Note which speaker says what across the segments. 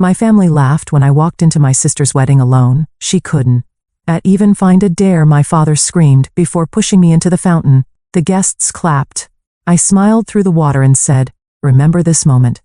Speaker 1: My family laughed when I walked into my sister's wedding alone. She couldn't even find a dare, my father screamed before pushing me into the fountain. The guests clapped. I smiled through the water and said, "Remember this moment."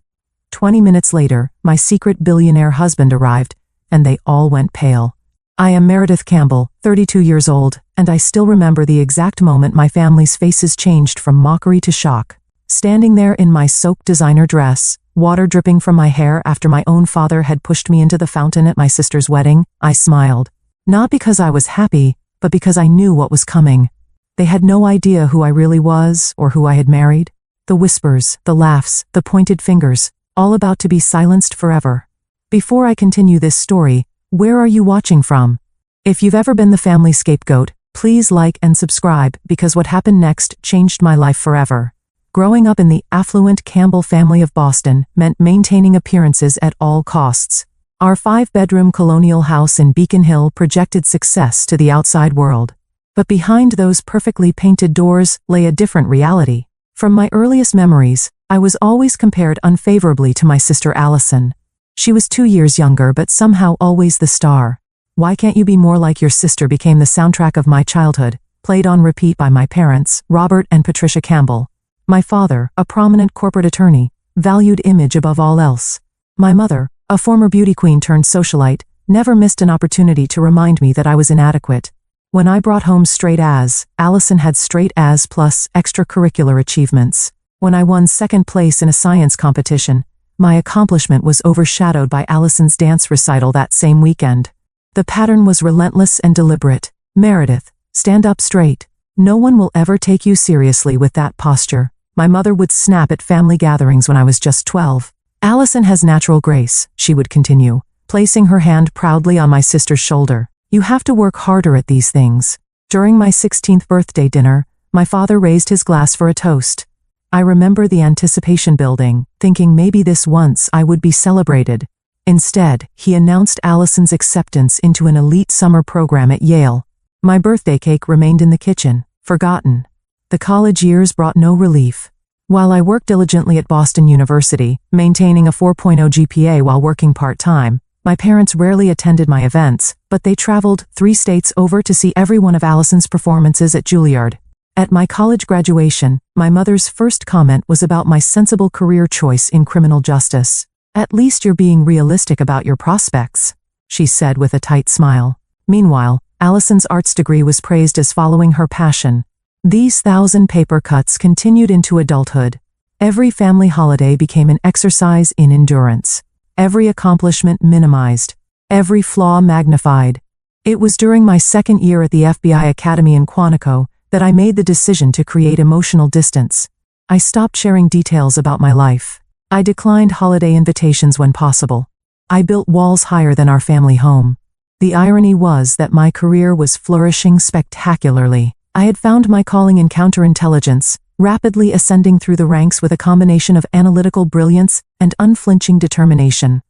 Speaker 1: 20 minutes later, my secret billionaire husband arrived, and they all went pale. I am Meredith Campbell, 32 years old, and I still remember the exact moment my family's faces changed from mockery to shock. Standing there in my soaked designer dress, water dripping from my hair after my own father had pushed me into the fountain at my sister's wedding, I smiled. Not because I was happy, but because I knew what was coming. They had no idea who I really was or who I had married. The whispers, the laughs, the pointed fingers, all about to be silenced forever. Before I continue this story, where are you watching from? If you've ever been the family scapegoat, please like and subscribe because what happened next changed my life forever. Growing up in the affluent Campbell family of Boston meant maintaining appearances at all costs. Our 5-bedroom colonial house in Beacon Hill projected success to the outside world. But behind those perfectly painted doors lay a different reality. From my earliest memories, I was always compared unfavorably to my sister Allison. She was 2 years younger but somehow always the star. "Why can't you be more like your sister?" became the soundtrack of my childhood, played on repeat by my parents, Robert and Patricia Campbell. My father, a prominent corporate attorney, valued image above all else. My mother, a former beauty queen turned socialite, never missed an opportunity to remind me that I was inadequate. When I brought home straight A's, Allison had straight A's plus extracurricular achievements. When I won second place in a science competition, my accomplishment was overshadowed by Allison's dance recital that same weekend. The pattern was relentless and deliberate. "Meredith, stand up straight. No one will ever take you seriously with that posture," my mother would snap at family gatherings when I was just 12. "Allison has natural grace," she would continue, placing her hand proudly on my sister's shoulder. "You have to work harder at these things." During my 16th birthday dinner, my father raised his glass for a toast. I remember the anticipation building, thinking maybe this once I would be celebrated. Instead, he announced Allison's acceptance into an elite summer program at Yale. My birthday cake remained in the kitchen, forgotten. The college years brought no relief. While I worked diligently at Boston University, maintaining a 4.0 GPA while working part-time, my parents rarely attended my events, but they traveled 3 states over to see every one of Allison's performances at Juilliard. At my college graduation, my mother's first comment was about my sensible career choice in criminal justice. "At least you're being realistic about your prospects," she said with a tight smile. Meanwhile, Allison's arts degree was praised as following her passion. These 1,000 paper cuts continued into adulthood. Every family holiday became an exercise in endurance. Every accomplishment minimized. Every flaw magnified. It was during my second year at the FBI Academy in Quantico that I made the decision to create emotional distance. I stopped sharing details about my life. I declined holiday invitations when possible. I built walls higher than our family home. The irony was that my career was flourishing spectacularly. I had found my calling in counterintelligence, rapidly ascending through the ranks with a combination of analytical brilliance and unflinching determination.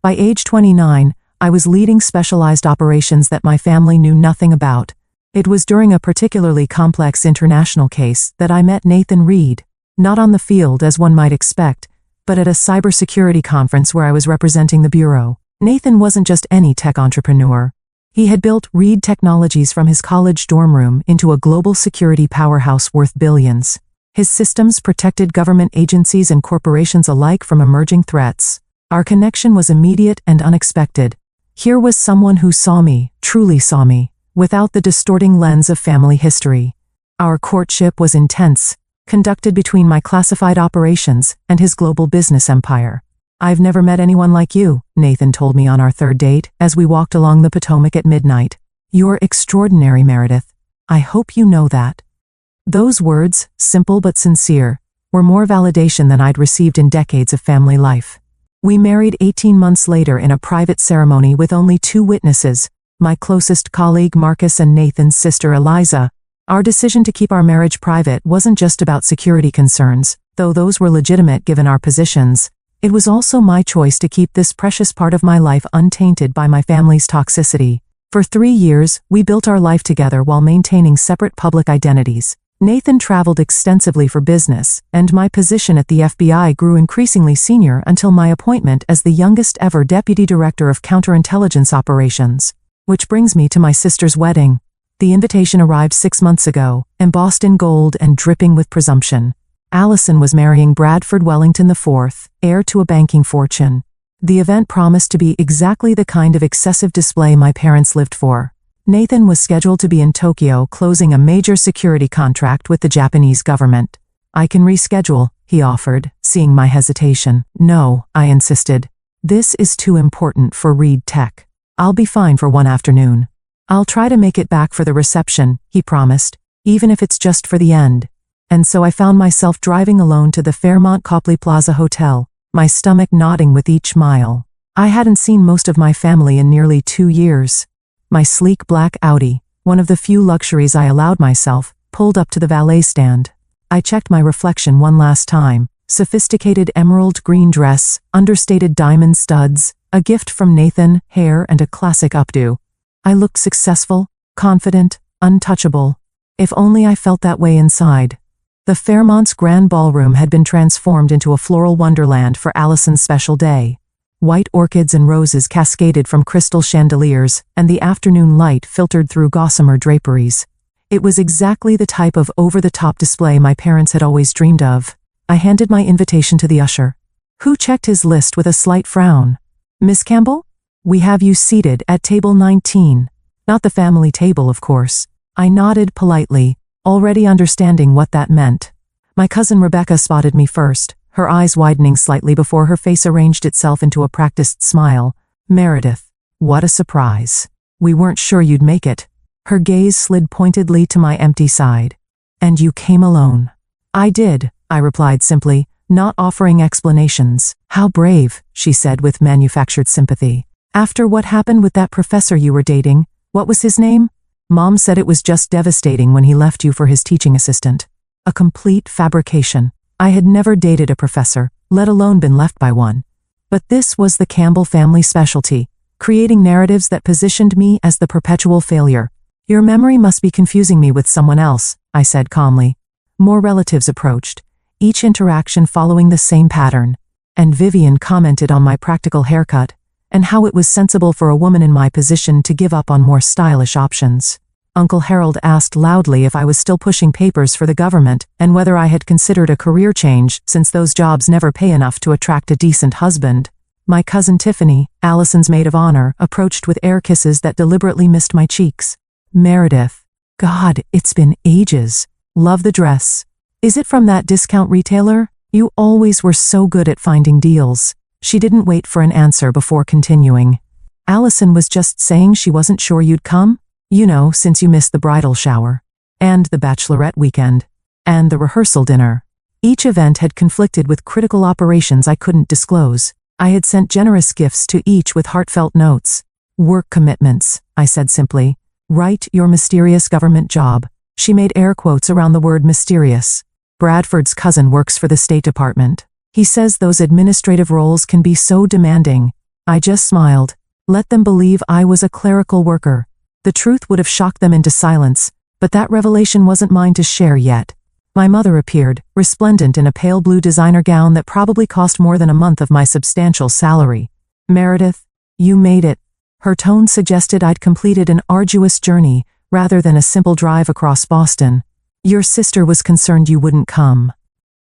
Speaker 1: By age 29, I was leading specialized operations that my family knew nothing about. It was during a particularly complex international case that I met Nathan Reed, not on the field as one might expect, but at a cybersecurity conference where I was representing the bureau. Nathan wasn't just any tech entrepreneur. He had built Reed Technologies from his college dorm room into a global security powerhouse worth billions. His systems protected government agencies and corporations alike from emerging threats. Our connection was immediate and unexpected. Here was someone who saw me, truly saw me, without the distorting lens of family history. Our courtship was intense, conducted between my classified operations and his global business empire. "I've never met anyone like you," Nathan told me on our third date as we walked along the Potomac at midnight. "You're extraordinary, Meredith. I hope you know that." Those words, simple but sincere, were more validation than I'd received in decades of family life. We married 18 months later in a private ceremony with only 2 witnesses, my closest colleague Marcus and Nathan's sister Eliza. Our decision to keep our marriage private wasn't just about security concerns, though those were legitimate given our positions. It was also my choice to keep this precious part of my life untainted by my family's toxicity. For 3 years, we built our life together while maintaining separate public identities. Nathan traveled extensively for business, and my position at the FBI grew increasingly senior until my appointment as the youngest ever Deputy Director of Counterintelligence Operations. Which brings me to my sister's wedding. The invitation arrived 6 months ago, embossed in gold and dripping with presumption. Allison was marrying Bradford Wellington IV, heir to a banking fortune. The event promised to be exactly the kind of excessive display my parents lived for. Nathan was scheduled to be in Tokyo closing a major security contract with the Japanese government. I can reschedule, he offered, seeing my hesitation. No, I insisted. This is too important for Reed Tech. I'll be fine for one afternoon. I'll try to make it back for the reception, he promised, even if it's just for the end. And so I found myself driving alone to the Fairmont Copley Plaza Hotel, my stomach knotting with each mile. I hadn't seen most of my family in nearly 2 years. My sleek black Audi, one of the few luxuries I allowed myself, pulled up to the valet stand. I checked my reflection one last time. Sophisticated emerald green dress, understated diamond studs, a gift from Nathan, hair and a classic updo. I looked successful, confident, untouchable. If only I felt that way inside. The Fairmont's grand ballroom had been transformed into a floral wonderland for Allison's special day. White orchids and roses cascaded from crystal chandeliers, and the afternoon light filtered through gossamer draperies. It was exactly the type of over-the-top display my parents had always dreamed of. I handed my invitation to the usher, who checked his list with a slight frown. Miss Campbell? We have you seated at table 19. Not the family table, of course. I nodded politely, already understanding what that meant. My cousin Rebecca spotted me first, her eyes widening slightly before her face arranged itself into a practiced smile. Meredith, what a surprise. We weren't sure you'd make it. Her gaze slid pointedly to my empty side. And you came alone. I did, I replied simply, not offering explanations. How brave, she said with manufactured sympathy. After what happened with that professor you were dating, what was his name? Mom said it was just devastating when he left you for his teaching assistant. A complete fabrication. I had never dated a professor, let alone been left by one. But this was the Campbell family specialty, creating narratives that positioned me as the perpetual failure. Your memory must be confusing me with someone else, I said calmly. More relatives approached, each interaction following the same pattern. And Vivian commented on my practical haircut, and how it was sensible for a woman in my position to give up on more stylish options. Uncle Harold asked loudly if I was still pushing papers for the government and whether I had considered a career change since those jobs never pay enough to attract a decent husband. My cousin Tiffany, Allison's maid of honor, approached with air kisses that deliberately missed my cheeks. Meredith. God, it's been ages. Love the dress. Is it from that discount retailer? You always were so good at finding deals. She didn't wait for an answer before continuing. Allison was just saying she wasn't sure you'd come. You know, since you missed the bridal shower, and the bachelorette weekend, and the rehearsal dinner. Each event had conflicted with critical operations I couldn't disclose. I had sent generous gifts to each with heartfelt notes. Work commitments, I said simply. Write your mysterious government job. She made air quotes around the word mysterious. Bradford's cousin works for the State Department. He says those administrative roles can be so demanding. I just smiled. Let them believe I was a clerical worker. The truth would have shocked them into silence, but that revelation wasn't mine to share yet. My mother appeared, resplendent in a pale blue designer gown that probably cost more than a month of my substantial salary. Meredith, you made it. Her tone suggested I'd completed an arduous journey, rather than a simple drive across Boston. Your sister was concerned you wouldn't come.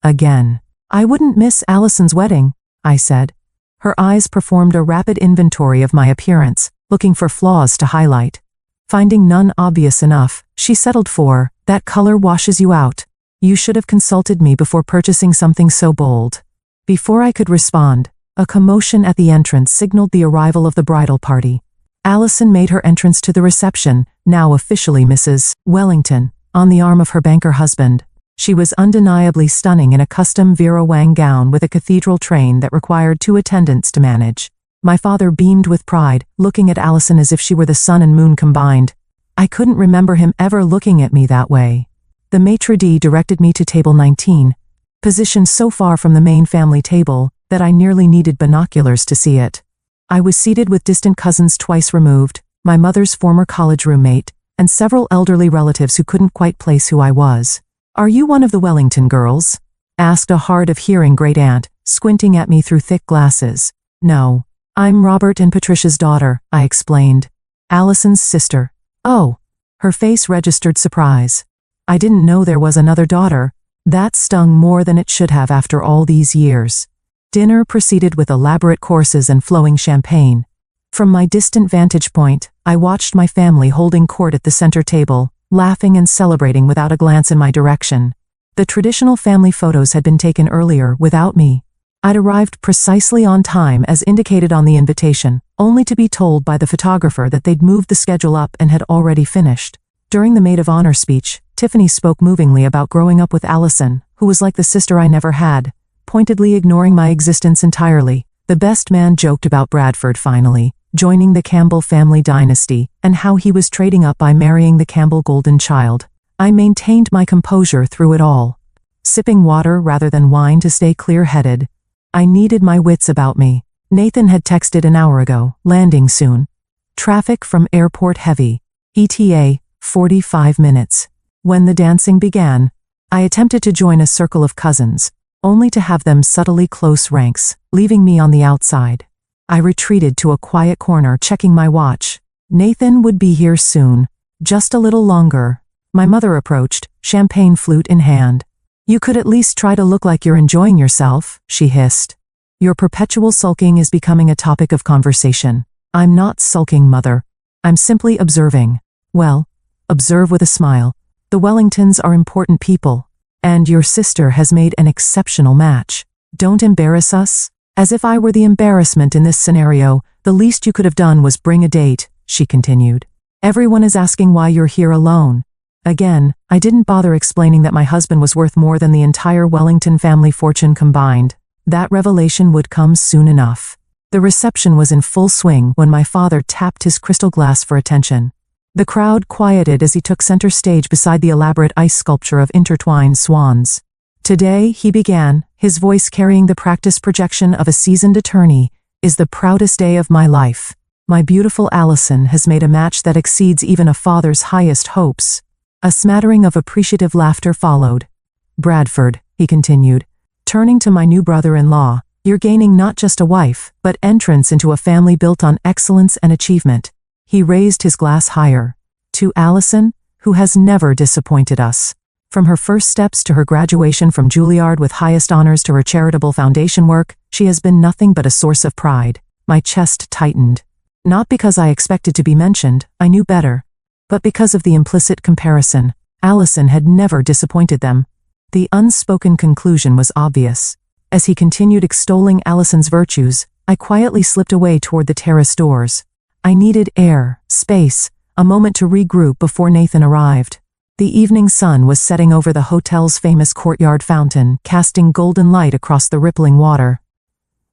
Speaker 1: Again. I wouldn't miss Allison's wedding, I said. Her eyes performed a rapid inventory of my appearance, looking for flaws to highlight. Finding none obvious enough, she settled for, that color washes you out. You should have consulted me before purchasing something so bold. Before I could respond, a commotion at the entrance signaled the arrival of the bridal party. Allison made her entrance to the reception, now officially Mrs. Wellington, on the arm of her banker husband. She was undeniably stunning in a custom Vera Wang gown with a cathedral train that required 2 attendants to manage. My father beamed with pride, looking at Allison as if she were the sun and moon combined. I couldn't remember him ever looking at me that way. The maitre d' directed me to table 19, positioned so far from the main family table that I nearly needed binoculars to see it. I was seated with distant cousins twice removed, my mother's former college roommate, and several elderly relatives who couldn't quite place who I was. "Are you one of the Wellington girls?" asked a hard-of-hearing great-aunt, squinting at me through thick glasses. "No. I'm Robert and Patricia's daughter," I explained. "Allison's sister." "Oh." Her face registered surprise. "I didn't know there was another daughter." That stung more than it should have after all these years. Dinner proceeded with elaborate courses and flowing champagne. From my distant vantage point, I watched my family holding court at the center table, laughing and celebrating without a glance in my direction. The traditional family photos had been taken earlier without me. I'd arrived precisely on time as indicated on the invitation, only to be told by the photographer that they'd moved the schedule up and had already finished. During the maid of honor speech, Tiffany spoke movingly about growing up with Allison, who was like the sister I never had, pointedly ignoring my existence entirely. The best man joked about Bradford finally joining the Campbell family dynasty, and how he was trading up by marrying the Campbell golden child. I maintained my composure through it all, sipping water rather than wine to stay clear-headed. I needed my wits about me. Nathan had texted an hour ago, landing soon. Traffic from airport heavy. ETA, 45 minutes. When the dancing began, I attempted to join a circle of cousins, only to have them subtly close ranks, leaving me on the outside. I retreated to a quiet corner, checking my watch. Nathan would be here soon. Just a little longer. My mother approached, champagne flute in hand. "You could at least try to look like you're enjoying yourself," she hissed. "Your perpetual sulking is becoming a topic of conversation." "I'm not sulking, Mother. I'm simply observing." "Well, observe with a smile. The Wellingtons are important people, and your sister has made an exceptional match. Don't embarrass us." "As if I were the embarrassment in this scenario, the least you could have done was bring a date," she continued. "Everyone is asking why you're here alone." Again, I didn't bother explaining that my husband was worth more than the entire Wellington family fortune combined. That revelation would come soon enough. The reception was in full swing when my father tapped his crystal glass for attention. The crowd quieted as he took center stage beside the elaborate ice sculpture of intertwined swans. "Today," he began, his voice carrying the practiced projection of a seasoned attorney, "is the proudest day of my life. My beautiful Allison has made a match that exceeds even a father's highest hopes." A smattering of appreciative laughter followed. "Bradford," he continued, turning to my new brother-in-law, "you're gaining not just a wife, but entrance into a family built on excellence and achievement." He raised his glass higher. "To Allison, who has never disappointed us. From her first steps to her graduation from Juilliard with highest honors to her charitable foundation work, she has been nothing but a source of pride." My chest tightened. Not because I expected to be mentioned, I knew better, but because of the implicit comparison. Allison had never disappointed them. The unspoken conclusion was obvious. As he continued extolling Allison's virtues, I quietly slipped away toward the terrace doors. I needed air, space, a moment to regroup before Nathan arrived. The evening sun was setting over the hotel's famous courtyard fountain, casting golden light across the rippling water.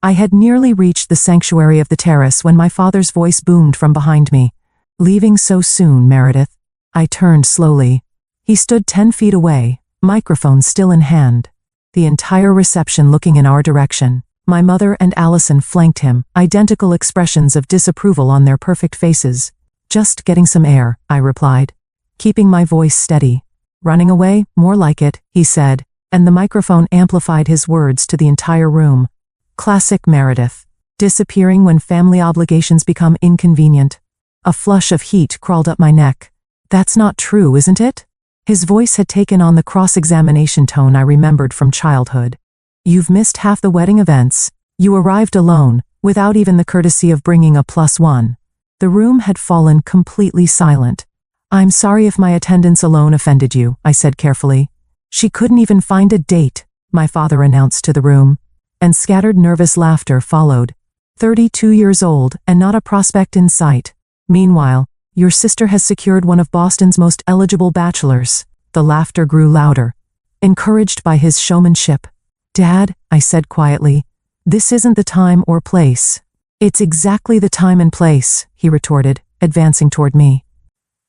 Speaker 1: I had nearly reached the sanctuary of the terrace when my father's voice boomed from behind me. "Leaving so soon, Meredith?" I turned slowly. He stood 10 feet away, microphone still in hand. The entire reception looking in our direction. My mother and Allison flanked him, identical expressions of disapproval on their perfect faces. "Just getting some air," I replied, keeping my voice steady. "Running away? More like it," he said, and the microphone amplified his words to the entire room. Classic Meredith. Disappearing when family obligations become inconvenient. A flush of heat crawled up my neck. "That's not true, isn't it?" His voice had taken on the cross-examination tone I remembered from childhood. "You've missed half the wedding events. You arrived alone, without even the courtesy of bringing a +1. The room had fallen completely silent. "I'm sorry if my attendance alone offended you," I said carefully. "She couldn't even find a date," my father announced to the room, and scattered nervous laughter followed. 32 years old and not a prospect in sight. "Meanwhile, your sister has secured one of Boston's most eligible bachelors." The laughter grew louder, encouraged by his showmanship. "Dad," I said quietly, "this isn't the time or place." "It's exactly the time and place," he retorted, advancing toward me.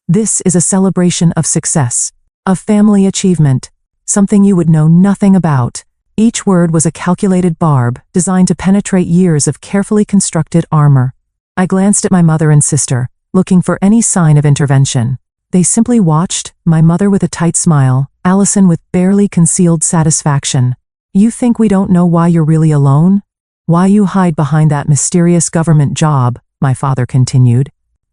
Speaker 1: "This is a celebration of success, of family achievement, something you would know nothing about." Each word was a calculated barb, designed to penetrate years of carefully constructed armor. I glanced at my mother and sister, looking for any sign of intervention. They simply watched, my mother with a tight smile, Allison with barely concealed satisfaction. You think we don't know why you're really alone? Why you hide behind that mysterious government job, my father continued.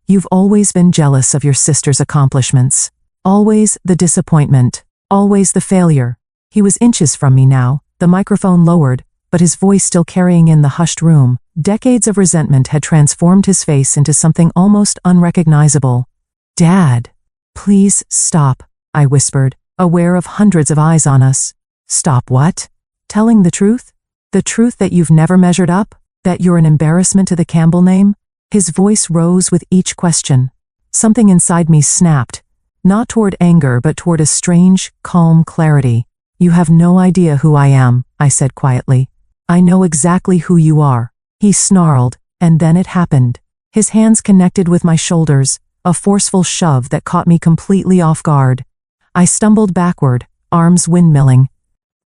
Speaker 1: You've always been jealous of your sister's accomplishments. Always the disappointment. Always the failure. He was inches from me now, the microphone lowered, but his voice still carrying in the hushed room. Decades of resentment had transformed his face into something almost unrecognizable. Dad, please stop, I whispered, aware of hundreds of eyes on us. Stop what? Telling the truth? The truth that you've never measured up? That you're an embarrassment to the Campbell name? His voice rose with each question. Something inside me snapped, not toward anger but toward a strange, calm clarity. You have no idea who I am, I said quietly. I know exactly who you are. He snarled, and then it happened. His hands connected with my shoulders, a forceful shove that caught me completely off guard. I stumbled backward, arms windmilling.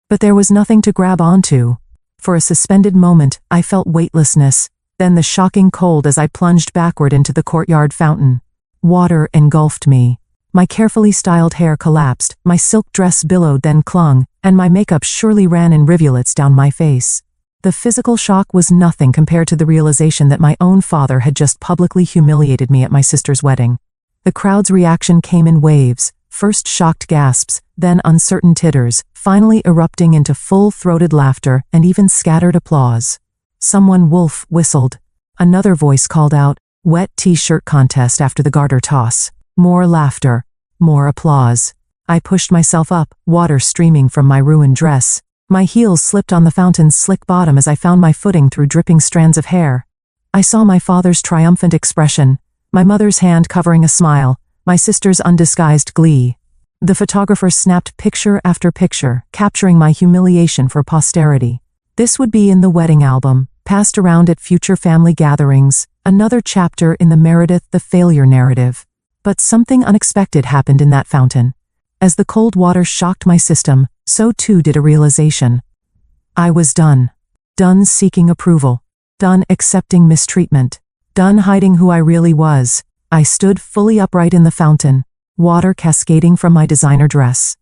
Speaker 1: But there was nothing to grab onto. For a suspended moment, I felt weightlessness, then the shocking cold as I plunged backward into the courtyard fountain. Water engulfed me. My carefully styled hair collapsed, my silk dress billowed then clung, and my makeup surely ran in rivulets down my face. The physical shock was nothing compared to the realization that my own father had just publicly humiliated me at my sister's wedding. The crowd's reaction came in waves, first shocked gasps, then uncertain titters, finally erupting into full-throated laughter and even scattered applause. Someone wolf whistled. Another voice called out, "Wet t-shirt contest after the garter toss." More laughter. More applause. I pushed myself up, water streaming from my ruined dress. My heels slipped on the fountain's slick bottom as I found my footing through dripping strands of hair. I saw my father's triumphant expression, my mother's hand covering a smile, my sister's undisguised glee. The photographer snapped picture after picture, capturing my humiliation for posterity. This would be in the wedding album, passed around at future family gatherings, another chapter in the Meredith the Failure narrative. But something unexpected happened in that fountain. As the cold water shocked my system, so too did a realization. I was done. Done seeking approval. Done accepting mistreatment. Done hiding who I really was. I stood fully upright in the fountain, water cascading from my designer dress.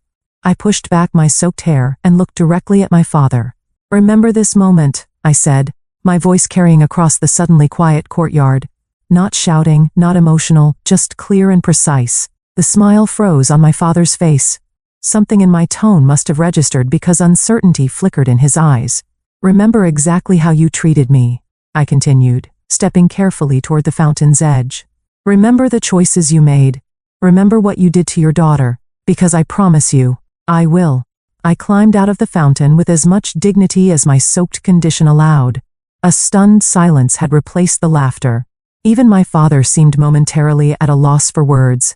Speaker 1: I pushed back my soaked hair and looked directly at my father. Remember this moment, I said, my voice carrying across the suddenly quiet courtyard. Not shouting, not emotional, just clear and precise. The smile froze on my father's face. Something in my tone must have registered because uncertainty flickered in his eyes. Remember exactly how you treated me, I continued, stepping carefully toward the fountain's edge. Remember the choices you made. Remember what you did to your daughter, because I promise you, I will. I climbed out of the fountain with as much dignity as my soaked condition allowed. A stunned silence had replaced the laughter. Even my father seemed momentarily at a loss for words.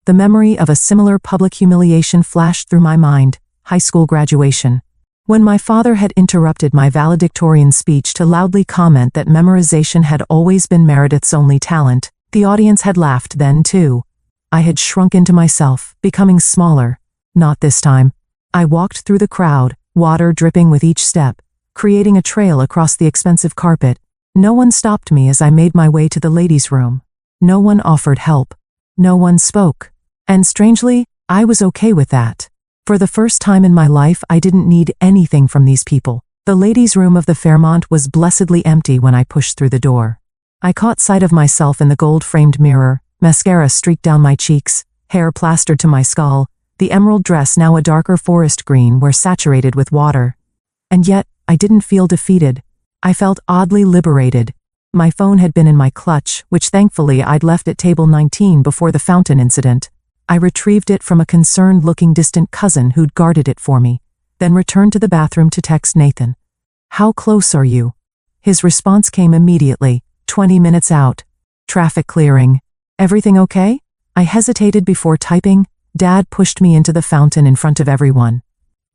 Speaker 1: The memory of a similar public humiliation flashed through my mind, high school graduation. When my father had interrupted my valedictorian speech to loudly comment that memorization had always been Meredith's only talent, the audience had laughed then too. I had shrunk into myself, becoming smaller. Not this time. I walked through the crowd, water dripping with each step, creating a trail across the expensive carpet. No one stopped me as I made my way to the ladies' room. No one offered help. No one spoke. And strangely, I was okay with that. For the first time in my life, I didn't need anything from these people. The ladies' room of the Fairmont was blessedly empty when I pushed through the door. I caught sight of myself in the gold-framed mirror, mascara streaked down my cheeks, hair plastered to my skull, the emerald dress now a darker forest green where saturated with water. And yet, I didn't feel defeated. I felt oddly liberated. My phone had been in my clutch, which thankfully I'd left at table 19 before the fountain incident. I retrieved it from a concerned-looking distant cousin who'd guarded it for me, then returned to the bathroom to text Nathan. "How close are you?" His response came immediately, 20 minutes out. "Traffic clearing. Everything okay?" I hesitated before typing. Dad pushed me into the fountain in front of everyone.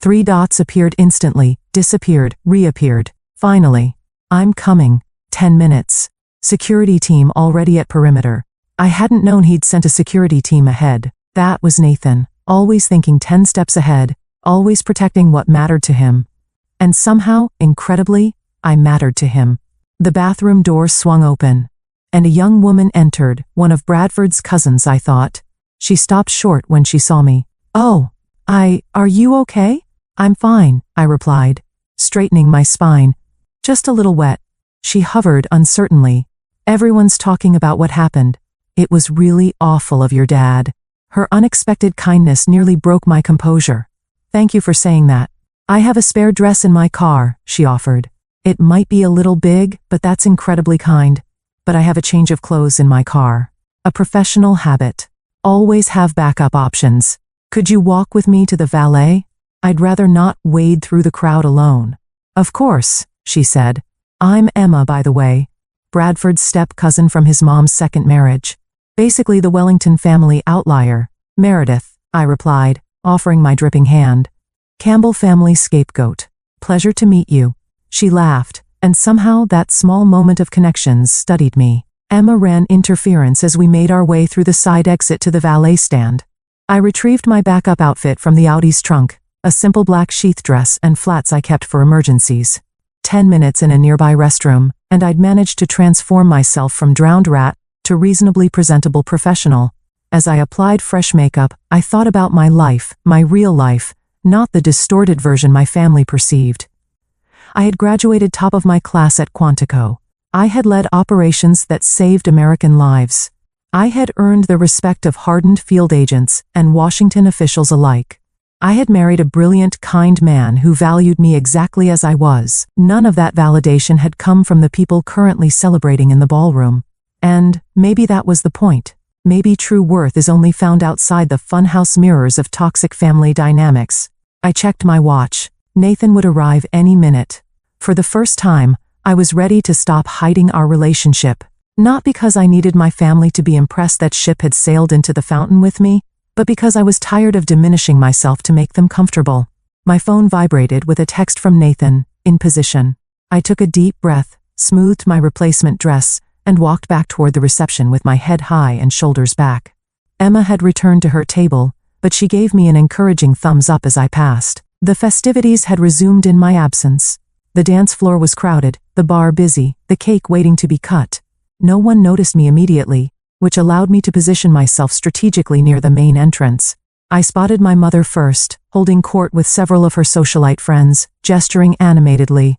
Speaker 1: 3 dots appeared instantly, disappeared, reappeared. Finally. "I'm coming. 10 minutes. Security team already at perimeter." I hadn't known he'd sent a security team ahead. That was Nathan, always thinking 10 steps ahead, always protecting what mattered to him. And somehow, incredibly, I mattered to him. The bathroom door swung open, and a young woman entered, one of Bradford's cousins, I thought. She stopped short when she saw me. "Oh," Are you okay? I'm fine, I replied, straightening my spine. Just a little wet. She hovered uncertainly. Everyone's talking about what happened. It was really awful of your dad. Her unexpected kindness nearly broke my composure. Thank you for saying that. I have a spare dress in my car, she offered. It might be a little big, but that's incredibly kind. But I have a change of clothes in my car. A professional habit. Always have backup options. Could you walk with me to the valet? I'd rather not wade through the crowd alone. Of course, she said. I'm Emma, by the way. Bradford's step-cousin from his mom's second marriage. Basically the Wellington family outlier. Meredith, I replied, offering my dripping hand. Campbell family scapegoat. Pleasure to meet you. She laughed, and somehow that small moment of connections studied me. Emma ran interference as we made our way through the side exit to the valet stand. I retrieved my backup outfit from the Audi's trunk, a simple black sheath dress and flats I kept for emergencies. 10 minutes in a nearby restroom, and I'd managed to transform myself from drowned rat to reasonably presentable professional. As I applied fresh makeup, I thought about my life, my real life, not the distorted version my family perceived. I had graduated top of my class at Quantico. I had led operations that saved American lives. I had earned the respect of hardened field agents and Washington officials alike. I had married a brilliant, kind man who valued me exactly as I was. None of that validation had come from the people currently celebrating in the ballroom. And maybe that was the point. Maybe true worth is only found outside the funhouse mirrors of toxic family dynamics. I checked my watch. Nathan would arrive any minute. For the first time, I was ready to stop hiding our relationship. Not because I needed my family to be impressed that Ship had sailed into the fountain with me, but because I was tired of diminishing myself to make them comfortable. My phone vibrated with a text from Nathan, in position. I took a deep breath, smoothed my replacement dress, and walked back toward the reception with my head high and shoulders back. Emma had returned to her table, but she gave me an encouraging thumbs up as I passed. The festivities had resumed in my absence. The dance floor was crowded, the bar busy, the cake waiting to be cut. No one noticed me immediately, which allowed me to position myself strategically near the main entrance. I spotted my mother first, holding court with several of her socialite friends, gesturing animatedly.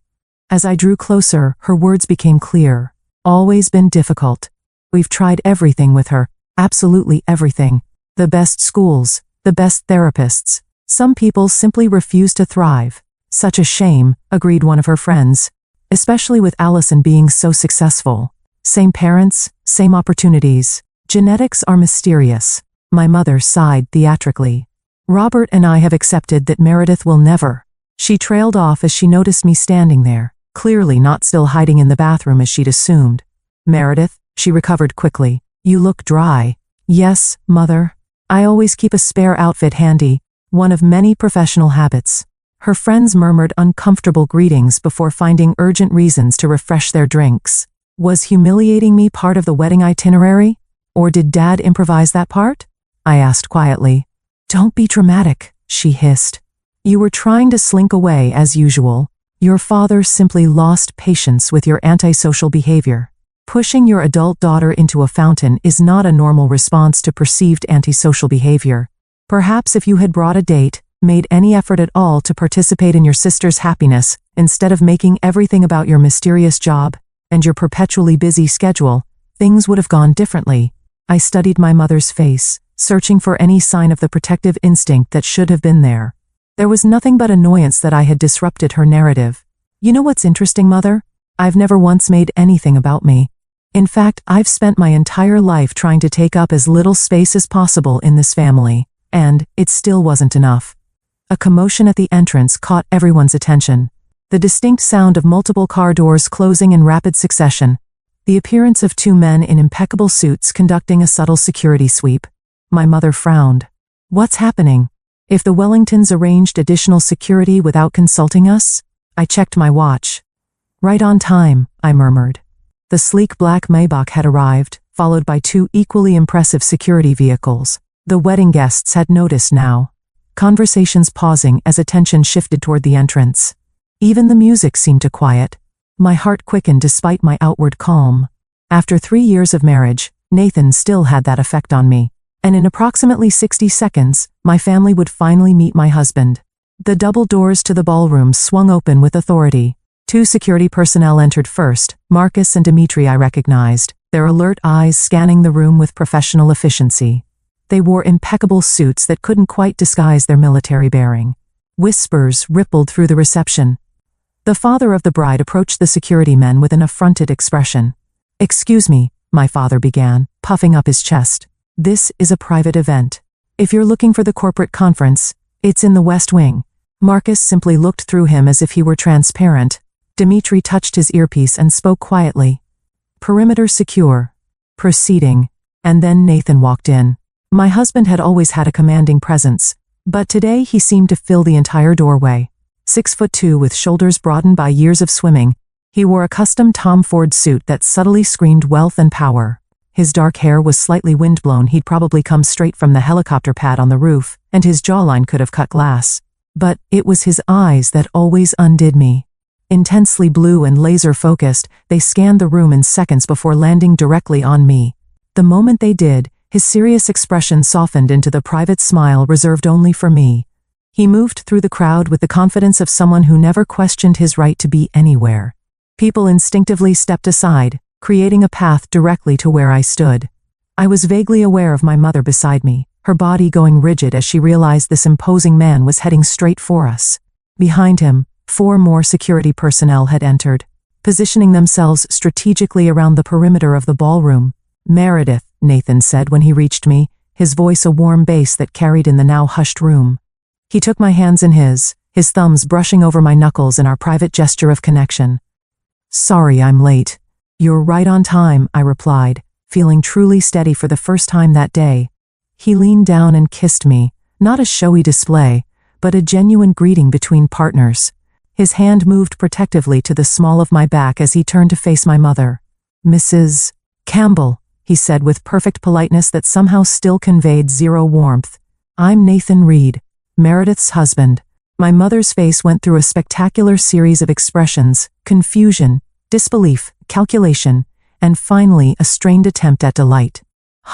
Speaker 1: As I drew closer, her words became clear. Always been difficult. We've tried everything with her, absolutely everything. The best schools, the best therapists. Some people simply refuse to thrive. Such a shame, agreed one of her friends. Especially with Allison being so successful. Same parents, same opportunities. Genetics are mysterious. My mother sighed theatrically. Robert and I have accepted that Meredith will never. She trailed off as she noticed me standing there, clearly not still hiding in the bathroom as she'd assumed. Meredith, she recovered quickly. You look dry. Yes, mother. I always keep a spare outfit handy, one of many professional habits. Her friends murmured uncomfortable greetings before finding urgent reasons to refresh their drinks. Was humiliating me part of the wedding itinerary? Or did Dad improvise that part? I asked quietly. Don't be dramatic, she hissed. You were trying to slink away as usual. Your father simply lost patience with your antisocial behavior. Pushing your adult daughter into a fountain is not a normal response to perceived antisocial behavior. Perhaps if you had brought a date, made any effort at all to participate in your sister's happiness, instead of making everything about your mysterious job and your perpetually busy schedule, things would have gone differently. I studied my mother's face, searching for any sign of the protective instinct that should have been there. There was nothing but annoyance that I had disrupted her narrative. You know what's interesting, Mother? I've never once made anything about me. In fact, I've spent my entire life trying to take up as little space as possible in this family, and it still wasn't enough. A commotion at the entrance caught everyone's attention. The distinct sound of multiple car doors closing in rapid succession. The appearance of two men in impeccable suits conducting a subtle security sweep. My mother frowned. What's happening? If the Wellingtons arranged additional security without consulting us? I checked my watch. Right on time, I murmured. The sleek black Maybach had arrived, followed by two equally impressive security vehicles. The wedding guests had noticed now. Conversations pausing as attention shifted toward the entrance. Even the music seemed to quiet. My heart quickened despite my outward calm. After 3 years of marriage, Nathan still had that effect on me. and in approximately 60 seconds, my family would finally meet my husband. The double doors to the ballroom swung open with authority. 2 security personnel entered first, Marcus and Dimitri I recognized, their alert eyes scanning the room with professional efficiency. They wore impeccable suits that couldn't quite disguise their military bearing. Whispers rippled through the reception. The father of the bride approached the security men with an affronted expression. "Excuse me," my father began, puffing up his chest. "This is a private event. If you're looking for the corporate conference, it's in the West Wing." Marcus simply looked through him as if he were transparent. Dimitri touched his earpiece and spoke quietly. "Perimeter secure." Proceeding. And then Nathan walked in. My husband had always had a commanding presence, but today he seemed to fill the entire doorway. 6'2" with shoulders broadened by years of swimming, he wore a custom Tom Ford suit that subtly screamed wealth and power. His dark hair was slightly windblown. He'd probably come straight from the helicopter pad on the roof, and his jawline could have cut glass. But it was his eyes that always undid me. Intensely blue and laser-focused, they scanned the room in seconds before landing directly on me. The moment they did, his serious expression softened into the private smile reserved only for me. He moved through the crowd with the confidence of someone who never questioned his right to be anywhere. People instinctively stepped aside, creating a path directly to where I stood. I was vaguely aware of my mother beside me, her body going rigid as she realized this imposing man was heading straight for us. Behind him, 4 more security personnel had entered, positioning themselves strategically around the perimeter of the ballroom. "Meredith," Nathan said when he reached me, his voice a warm bass that carried in the now hushed room. He took my hands in his thumbs brushing over my knuckles in our private gesture of connection. "Sorry I'm late." "You're right on time," I replied, feeling truly steady for the first time that day. He leaned down and kissed me, not a showy display, but a genuine greeting between partners. His hand moved protectively to the small of my back as he turned to face my mother. "Mrs. Campbell," he said with perfect politeness that somehow still conveyed zero warmth. "I'm Nathan Reed, Meredith's husband." My mother's face went through a spectacular series of expressions: confusion, disbelief, calculation, and finally a strained attempt at delight.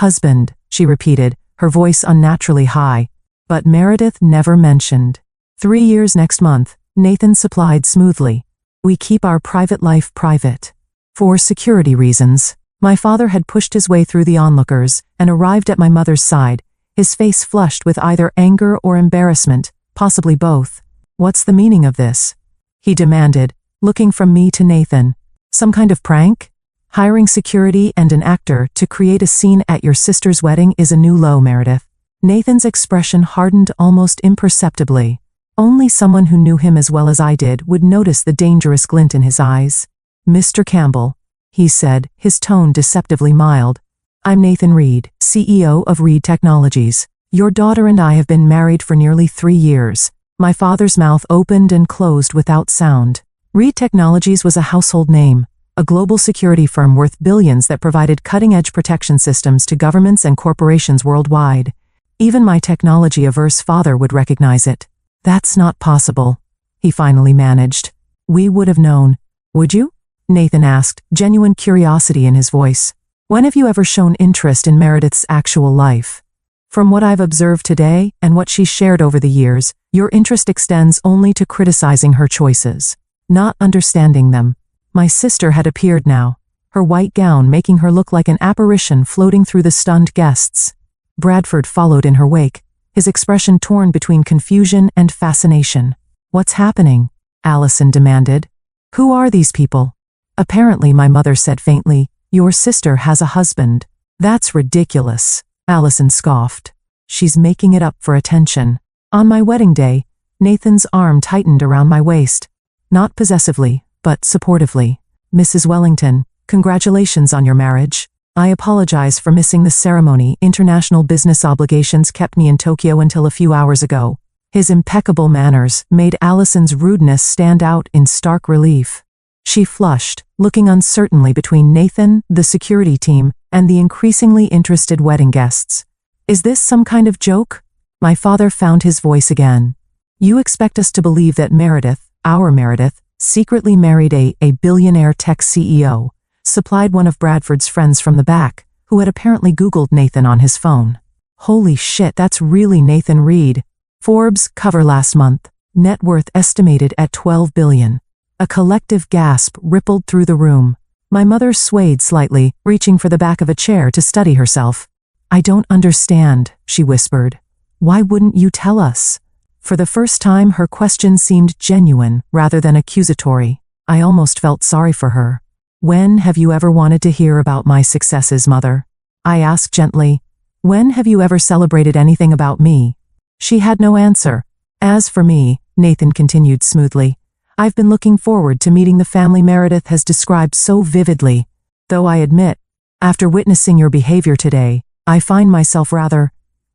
Speaker 1: "Husband," she repeated, her voice unnaturally high. But Meredith never mentioned. 3 years next month, Nathan supplied smoothly. "We keep our private life private. For security reasons." My father had pushed his way through the onlookers and arrived at my mother's side, his face flushed with either anger or embarrassment, possibly both. "What's the meaning of this?" he demanded, looking from me to Nathan. "Some kind of prank? Hiring security and an actor to create a scene at your sister's wedding is a new low, Meredith." Nathan's expression hardened almost imperceptibly. Only someone who knew him as well as I did would notice the dangerous glint in his eyes. "Mr. Campbell," he said, his tone deceptively mild. "I'm Nathan Reed, CEO of Reed Technologies. Your daughter and I have been married for nearly 3 years." My father's mouth opened and closed without sound. Reed Technologies was a household name, a global security firm worth billions that provided cutting-edge protection systems to governments and corporations worldwide. Even my technology-averse father would recognize it. "That's not possible," he finally managed. "We would have known." "Would you?" Nathan asked, genuine curiosity in his voice. "When have you ever shown interest in Meredith's actual life?" "From what I've observed today and what she's shared over the years, your interest extends only to criticizing her choices, not understanding them." My sister had appeared now, her white gown making her look like an apparition floating through the stunned guests. Bradford followed in her wake, his expression torn between confusion and fascination. "What's happening?" Allison demanded. "Who are these people?" "Apparently," my mother said faintly, "your sister has a husband." "That's ridiculous," Allison scoffed. "She's making it up for attention." On my wedding day, Nathan's arm tightened around my waist. Not possessively, but supportively. "Mrs. Wellington, congratulations on your marriage. I apologize for missing the ceremony. International business obligations kept me in Tokyo until a few hours ago." His impeccable manners made Allison's rudeness stand out in stark relief. She flushed, looking uncertainly between Nathan, the security team, and the increasingly interested wedding guests. "Is this some kind of joke?" My father found his voice again. "You expect us to believe that Meredith, our Meredith, secretly married a billionaire tech CEO, supplied one of Bradford's friends from the back, who had apparently Googled Nathan on his phone." Holy shit, that's really Nathan Reed. Forbes cover last month. Net worth estimated at $12 billion. A collective gasp rippled through the room. My mother swayed slightly, reaching for the back of a chair to steady herself. I don't understand, she whispered. Why wouldn't you tell us? For the first time, her question seemed genuine rather than accusatory. I almost felt sorry for her. When have you ever wanted to hear about my successes, Mother? I asked gently. When have you ever celebrated anything about me? She had no answer. As for me, Nathan continued smoothly, I've been looking forward to meeting the family Meredith has described so vividly. Though I admit, after witnessing your behavior today, I find myself rather...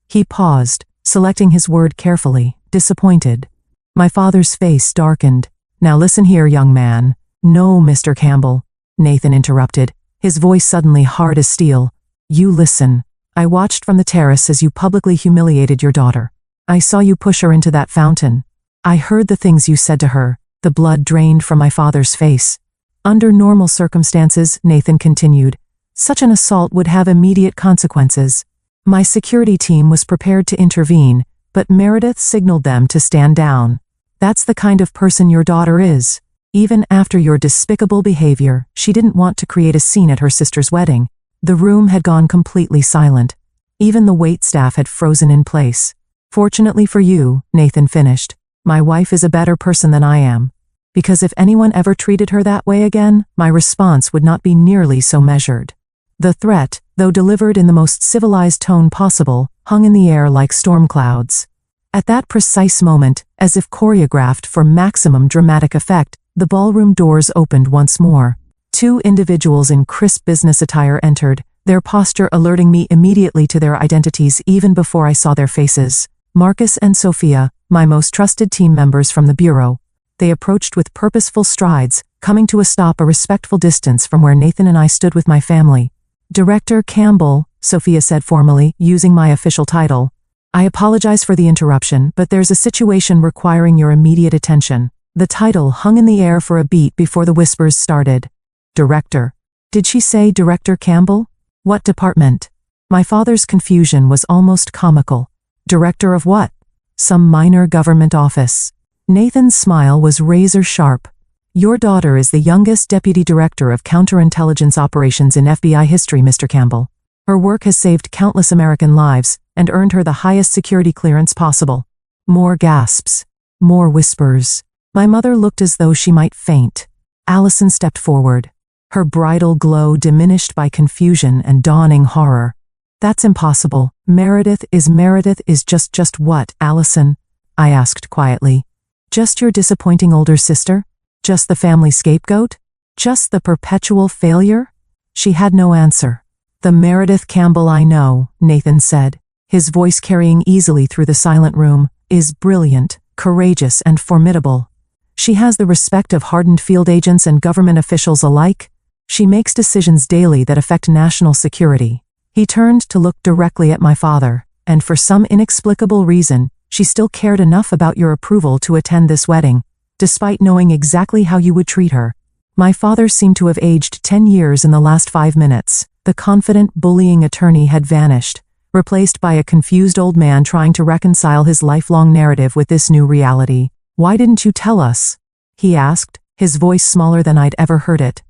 Speaker 1: He paused, selecting his word carefully, disappointed. My father's face darkened. Now listen here, young man. No, Mr. Campbell, Nathan interrupted, his voice suddenly hard as steel. You listen. I watched from the terrace as you publicly humiliated your daughter. I saw you push her into that fountain. I heard the things you said to her. The blood drained from my father's face. Under normal circumstances, Nathan continued, such an assault would have immediate consequences. My security team was prepared to intervene, but Meredith signaled them to stand down. That's the kind of person your daughter is. Even after your despicable behavior, she didn't want to create a scene at her sister's wedding. The room had gone completely silent. Even the waitstaff had frozen in place. Fortunately for you, Nathan finished, my wife is a better person than I am. Because if anyone ever treated her that way again, my response would not be nearly so measured. The threat, though delivered in the most civilized tone possible, hung in the air like storm clouds. At that precise moment, as if choreographed for maximum dramatic effect, the ballroom doors opened once more. Two individuals in crisp business attire entered, their posture alerting me immediately to their identities even before I saw their faces. Marcus and Sophia, my most trusted team members from the bureau. They approached with purposeful strides, coming to a stop a respectful distance from where Nathan and I stood with my family. Director Campbell, Sophia said formally, using my official title. I apologize for the interruption, but there's a situation requiring your immediate attention. The title hung in the air for a beat before the whispers started. Director. Did she say Director Campbell? What department? My father's confusion was almost comical. Director of what? Some minor government office. Nathan's smile was razor sharp. Your daughter is the youngest deputy director of counterintelligence operations in FBI history, Mr. Campbell. Her work has saved countless American lives and earned her the highest security clearance possible. More gasps. More whispers. My mother looked as though she might faint. Allison stepped forward. Her bridal glow diminished by confusion and dawning horror. That's impossible. Meredith is just what, Allison? I asked quietly. Just your disappointing older sister? Just the family scapegoat? Just the perpetual failure? She had no answer. The Meredith Campbell I know, Nathan said, his voice carrying easily through the silent room, is brilliant, courageous, and formidable. She has the respect of hardened field agents and government officials alike. She makes decisions daily that affect national security. He turned to look directly at my father, and for some inexplicable reason, she still cared enough about your approval to attend this wedding, despite knowing exactly how you would treat her. My father seemed to have aged 10 years in the last 5 minutes. The confident, bullying attorney had vanished, replaced by a confused old man trying to reconcile his lifelong narrative with this new reality. Why didn't you tell us? He asked, his voice smaller than I'd ever heard it.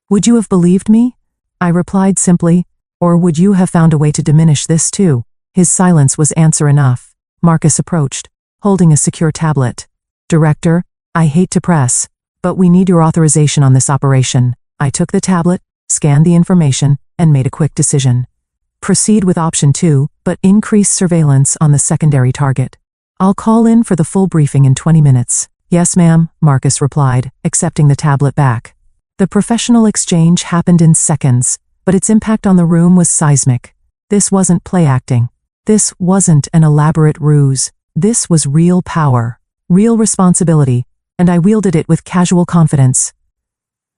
Speaker 1: Would you have believed me? I replied simply, or would you have found a way to diminish this too? His silence was answer enough. Marcus approached, holding a secure tablet. Director, I hate to press, but we need your authorization on this operation. I took the tablet, scanned the information, and made a quick decision. Proceed with option 2, but increase surveillance on the secondary target. I'll call in for the full briefing in 20 minutes. Yes, ma'am, Marcus replied, accepting the tablet back. The professional exchange happened in seconds, but its impact on the room was seismic. This wasn't play acting. This wasn't an elaborate ruse. This was real power, real responsibility, and I wielded it with casual confidence.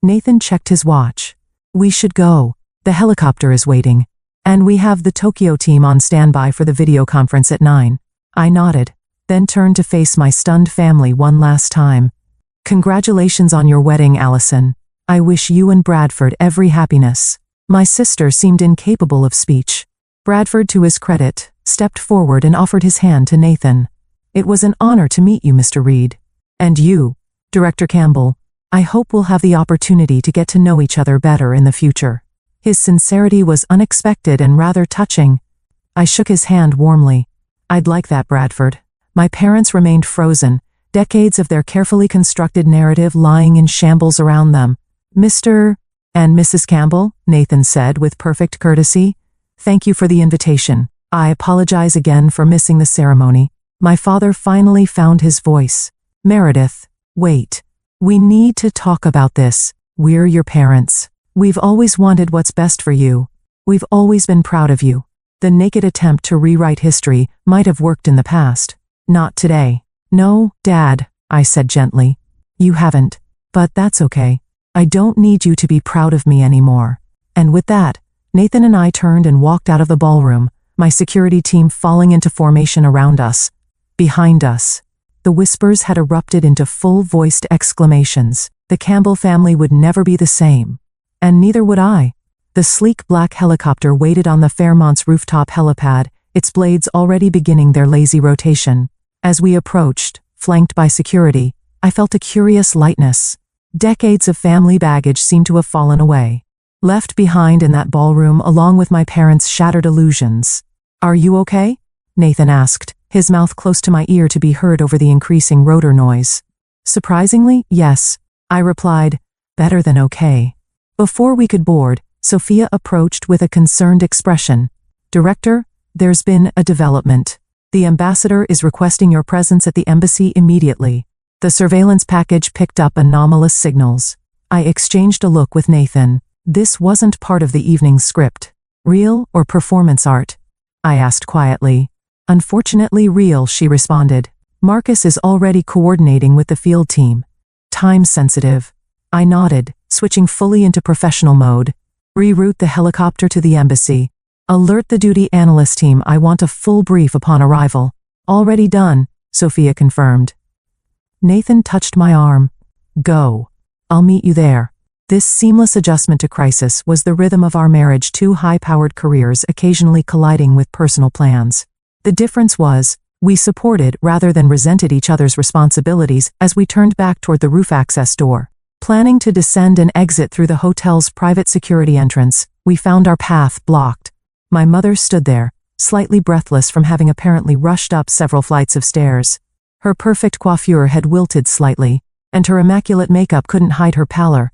Speaker 1: Nathan checked his watch. We should go. The helicopter is waiting. And we have the Tokyo team on standby for the video conference at 9. I nodded, then turned to face my stunned family one last time. Congratulations on your wedding, Allison. I wish you and Bradford every happiness. My sister seemed incapable of speech. Bradford, to his credit, stepped forward and offered his hand to Nathan. "It was an honor to meet you, Mr. Reed. And you, Director Campbell. I hope we'll have the opportunity to get to know each other better in the future." His sincerity was unexpected and rather touching. I shook his hand warmly. "I'd like that, Bradford." My parents remained frozen, decades of their carefully constructed narrative lying in shambles around them. "Mr. and Mrs. Campbell," Nathan said with perfect courtesy. "Thank you for the invitation. I apologize again for missing the ceremony." My father finally found his voice. "Meredith, wait. We need to talk about this. We're your parents. We've always wanted what's best for you. We've always been proud of you." The naked attempt to rewrite history might have worked in the past. Not today. "No, Dad," I said gently. "You haven't. But that's okay. I don't need you to be proud of me anymore." And with that, Nathan and I turned and walked out of the ballroom, my security team falling into formation around us. Behind us, the whispers had erupted into full-voiced exclamations. The Campbell family would never be the same. And neither would I. The sleek black helicopter waited on the Fairmont's rooftop helipad, its blades already beginning their lazy rotation. As we approached, flanked by security, I felt a curious lightness. Decades of family baggage seemed to have fallen away, left behind in that ballroom along with my parents' shattered illusions. "Are you okay?" Nathan asked, his mouth close to my ear to be heard over the increasing rotor noise. Surprisingly, yes, I replied, better than okay. Before we could board, Sophia approached with a concerned expression. "Director, there's been a development. The ambassador is requesting your presence at the embassy immediately." The surveillance package picked up anomalous signals. I exchanged a look with Nathan. This wasn't part of the evening's script. "Real or performance art?" I asked quietly. "Unfortunately real," she responded. "Marcus is already coordinating with the field team. Time sensitive." I nodded, switching fully into professional mode. "Reroute the helicopter to the embassy. Alert the duty analyst team. I want a full brief upon arrival." "Already done," Sophia confirmed. Nathan touched my arm. "Go. I'll meet you there." This seamless adjustment to crisis was the rhythm of our marriage, two high-powered careers occasionally colliding with personal plans. The difference was, we supported rather than resented each other's responsibilities as we turned back toward the roof access door. Planning to descend and exit through the hotel's private security entrance, we found our path blocked. My mother stood there, slightly breathless from having apparently rushed up several flights of stairs. Her perfect coiffure had wilted slightly, and her immaculate makeup couldn't hide her pallor.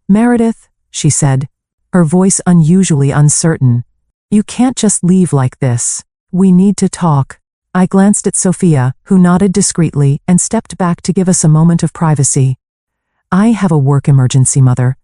Speaker 1: "Meredith," she said, her voice unusually uncertain. "You can't just leave like this. We need to talk." I glanced at Sophia, who nodded discreetly and stepped back to give us a moment of privacy. "I have a work emergency, Mother.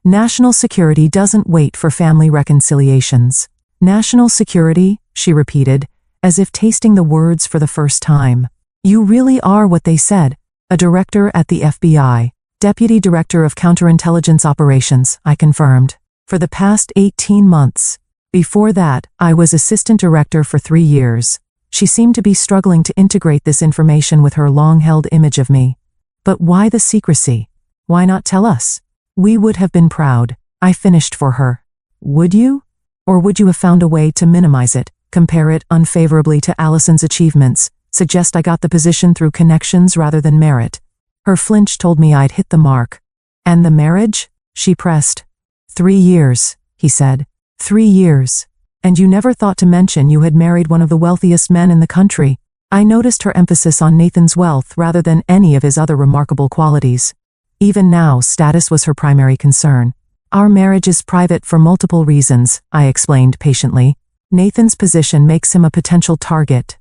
Speaker 1: National security doesn't wait for family reconciliations." "National security," she repeated, as if tasting the words for the first time. "You really are what they said, a director at the FBI. Deputy Director of Counterintelligence Operations," I confirmed. "For the past 18 months. Before that, I was Assistant Director for 3 years." She seemed to be struggling to integrate this information with her long-held image of me. "But why the secrecy? Why not tell us? We would have been proud." I finished for her. "Would you? Or would you have found a way to minimize it, compare it unfavorably to Allison's achievements, suggest I got the position through connections rather than merit?" Her flinch told me I'd hit the mark. "And the marriage?" she pressed. 3 years, he said. 3 years. And you never thought to mention you had married one of the wealthiest men in the country. I noticed her emphasis on Nathan's wealth rather than any of his other remarkable qualities. Even now, status was her primary concern. "Our marriage is private for multiple reasons," I explained patiently. "Nathan's position makes him a potential target.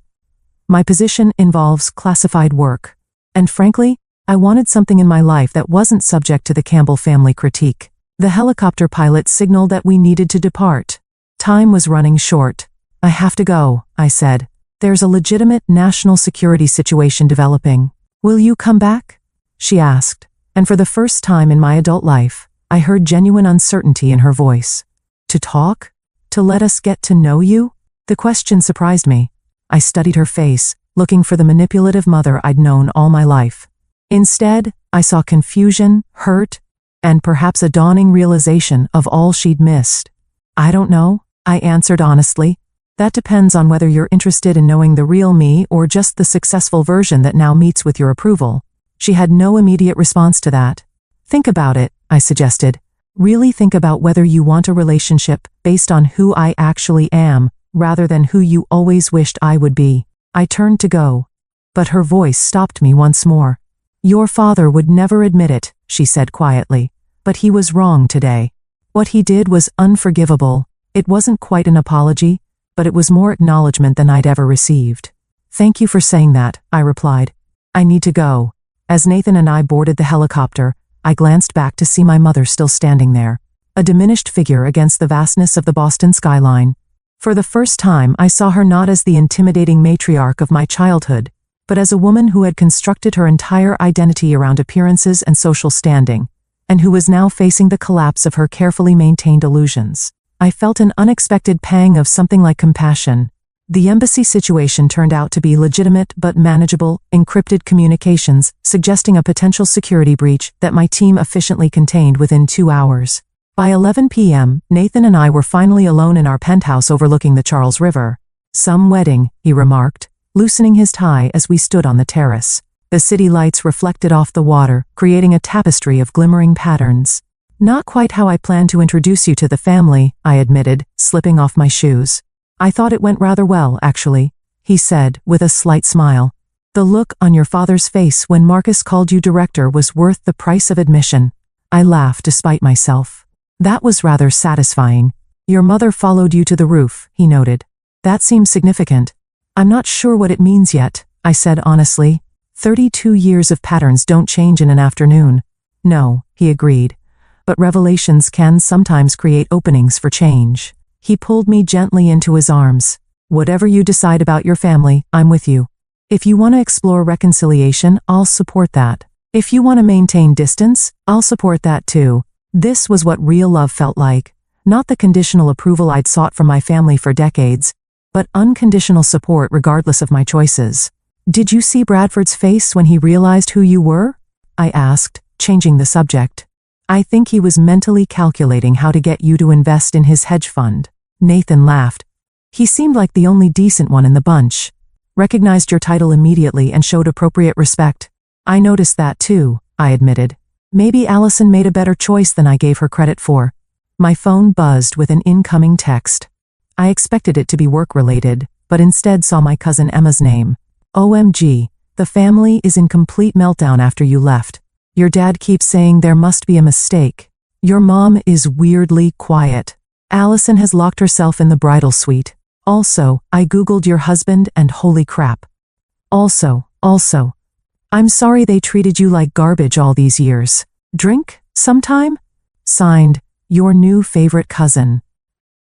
Speaker 1: My position involves classified work. And frankly, I wanted something in my life that wasn't subject to the Campbell family critique." The helicopter pilot signaled that we needed to depart. Time was running short. "I have to go," I said. "There's a legitimate national security situation developing." "Will you come back?" she asked, and for the first time in my adult life, I heard genuine uncertainty in her voice. "To talk? To let us get to know you?" The question surprised me. I studied her face, looking for the manipulative mother I'd known all my life. Instead, I saw confusion, hurt, and perhaps a dawning realization of all she'd missed. "I don't know," I answered honestly. That depends on whether you're interested in knowing the real me or just the successful version that now meets with your approval. She had no immediate response to that. Think about it, I suggested. Really think about whether you want a relationship based on who I actually am, rather than who you always wished I would be. I turned to go, but her voice stopped me once more. Your father would never admit it, she said quietly, but he was wrong today. What he did was unforgivable. It wasn't quite an apology, but it was more acknowledgement than I'd ever received. Thank you for saying that, I replied. I need to go. As Nathan and I boarded the helicopter, I glanced back to see my mother still standing there, a diminished figure against the vastness of the Boston skyline. For the first time, I saw her not as the intimidating matriarch of my childhood, but as a woman who had constructed her entire identity around appearances and social standing, and who was now facing the collapse of her carefully maintained illusions. I felt an unexpected pang of something like compassion. The embassy situation turned out to be legitimate but manageable, encrypted communications, suggesting a potential security breach that my team efficiently contained within 2 hours. By 11 p.m., Nathan and I were finally alone in our penthouse overlooking the Charles River. Some wedding, he remarked, loosening his tie as we stood on the terrace. The city lights reflected off the water, creating a tapestry of glimmering patterns. Not quite how I planned to introduce you to the family, I admitted, slipping off my shoes. I thought it went rather well, actually, he said, with a slight smile. The look on your father's face when Marcus called you director was worth the price of admission. I laughed despite myself. That was rather satisfying. Your mother followed you to the roof, he noted. That seems significant. I'm not sure what it means yet, I said honestly. 32 years of patterns don't change in an afternoon. No, he agreed. But revelations can sometimes create openings for change. He pulled me gently into his arms. Whatever you decide about your family, I'm with you. If you want to explore reconciliation, I'll support that. If you want to maintain distance, I'll support that too. This was what real love felt like. Not the conditional approval I'd sought from my family for decades, but unconditional support regardless of my choices. Did you see Bradford's face when he realized who you were? I asked, changing the subject. I think he was mentally calculating how to get you to invest in his hedge fund. Nathan laughed. He seemed like the only decent one in the bunch. Recognized your title immediately and showed appropriate respect. I noticed that too, I admitted. Maybe Allison made a better choice than I gave her credit for. My phone buzzed with an incoming text. I expected it to be work-related, but instead saw my cousin Emma's name. OMG, the family is in complete meltdown after you left. Your dad keeps saying there must be a mistake. Your mom is weirdly quiet. Allison has locked herself in the bridal suite. Also, I googled your husband and holy crap. Also, I'm sorry they treated you like garbage all these years. Drink, sometime? Signed, your new favorite cousin.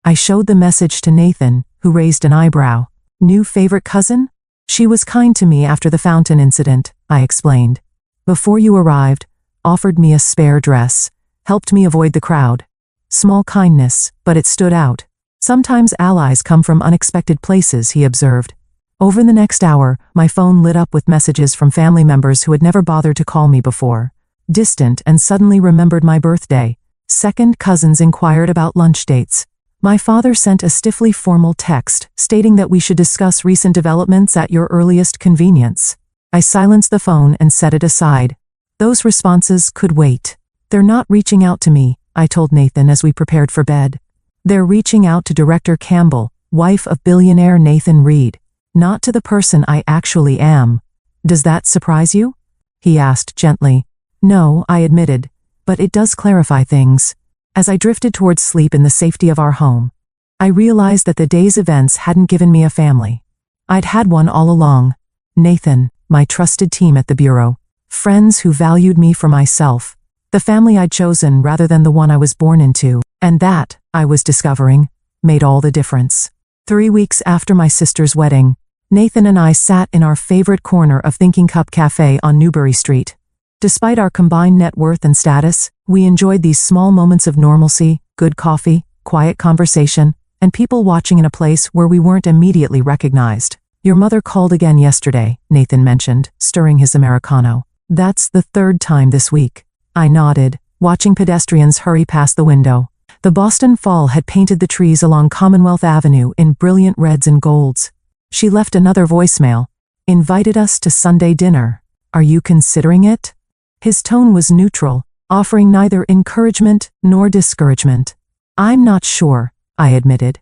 Speaker 1: I showed the message to Nathan, who raised an eyebrow. New favorite cousin? She was kind to me after the fountain incident, I explained. Before you arrived, offered me a spare dress, helped me avoid the crowd. Small kindness, but it stood out. Sometimes allies come from unexpected places, he observed. Over the next hour, my phone lit up with messages from family members who had never bothered to call me before. Distant and suddenly remembered my birthday. Second cousins inquired about lunch dates. My father sent a stiffly formal text stating that we should discuss recent developments at your earliest convenience. I silenced the phone and set it aside. Those responses could wait. They're not reaching out to me, I told Nathan as we prepared for bed. They're reaching out to Director Campbell, wife of billionaire Nathan Reed, not to the person I actually am. Does that surprise you? He asked gently. No, I admitted, but it does clarify things. As I drifted towards sleep in the safety of our home, I realized that the day's events hadn't given me a family. I'd had one all along. Nathan, my trusted team at the Bureau, friends who valued me for myself, the family I'd chosen rather than the one I was born into, and that, I was discovering, made all the difference. 3 weeks after my sister's wedding, Nathan and I sat in our favorite corner of Thinking Cup Cafe on Newbury Street. Despite our combined net worth and status, we enjoyed these small moments of normalcy, good coffee, quiet conversation, and people watching in a place where we weren't immediately recognized. Your mother called again yesterday, Nathan mentioned, stirring his Americano. That's the 3rd time this week. I nodded, watching pedestrians hurry past the window. The Boston fall had painted the trees along Commonwealth Avenue in brilliant reds and golds. She left another voicemail. Invited us to Sunday dinner. Are you considering it? His tone was neutral, offering neither encouragement nor discouragement. I'm not sure, I admitted.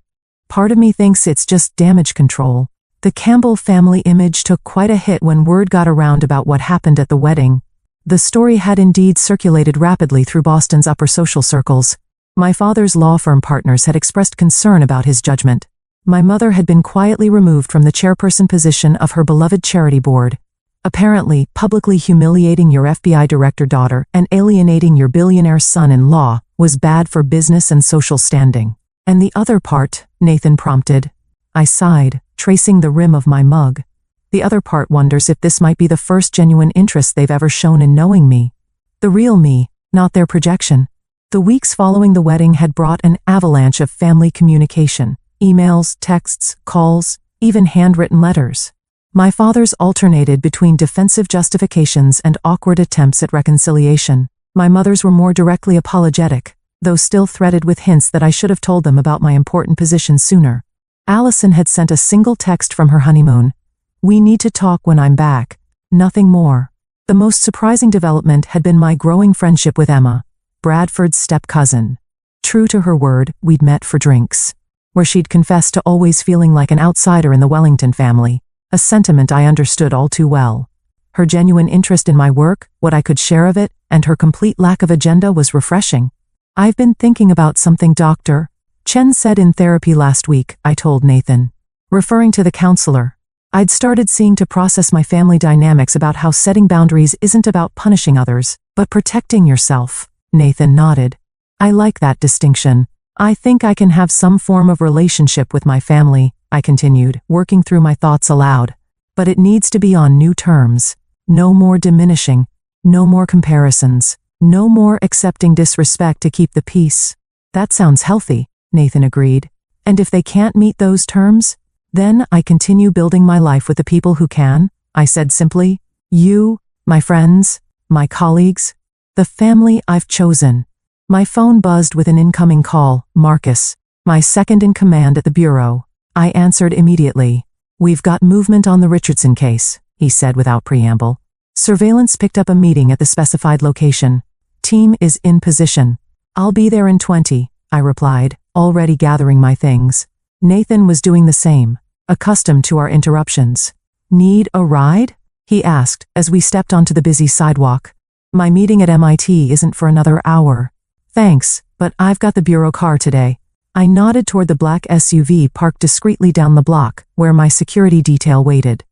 Speaker 1: Part of me thinks it's just damage control. The Campbell family image took quite a hit when word got around about what happened at the wedding. The story had indeed circulated rapidly through Boston's upper social circles. My father's law firm partners had expressed concern about his judgment. My mother had been quietly removed from the chairperson position of her beloved charity board. Apparently, publicly humiliating your FBI director daughter and alienating your billionaire son-in-law was bad for business and social standing. And the other part, Nathan prompted. I sighed, tracing the rim of my mug. The other part wonders if this might be the first genuine interest they've ever shown in knowing me. The real me, not their projection. The weeks following the wedding had brought an avalanche of family communication. Emails, texts, calls, even handwritten letters. My father's alternated between defensive justifications and awkward attempts at reconciliation. My mother's were more directly apologetic, though still threaded with hints that I should have told them about my important position sooner. Allison had sent a single text from her honeymoon. We need to talk when I'm back. Nothing more. The most surprising development had been my growing friendship with Emma, Bradford's step-cousin. True to her word, we'd met for drinks, where she'd confessed to always feeling like an outsider in the Wellington family, a sentiment I understood all too well. Her genuine interest in my work, what I could share of it, and her complete lack of agenda was refreshing. I've been thinking about something, Doctor. Chen said in therapy last week, I told Nathan. Referring to the counselor. I'd started seeing to process my family dynamics about how setting boundaries isn't about punishing others, but protecting yourself. Nathan nodded. I like that distinction. I think I can have some form of relationship with my family, I continued, working through my thoughts aloud. But it needs to be on new terms. No more diminishing. No more comparisons. No more accepting disrespect to keep the peace. That sounds healthy, Nathan agreed. And if they can't meet those terms, then I continue building my life with the people who can, I said simply. You, my friends, my colleagues, the family I've chosen. My phone buzzed with an incoming call, Marcus, my second in command at the bureau. I answered immediately. We've got movement on the Richardson case, he said without preamble. Surveillance picked up a meeting at the specified location. Team is in position. I'll be there in 20, I replied, already gathering my things. Nathan was doing the same, accustomed to our interruptions. Need a ride? He asked as we stepped onto the busy sidewalk. My meeting at MIT isn't for another hour. Thanks, but I've got the bureau car today. I nodded toward the black SUV parked discreetly down the block, where my security detail waited.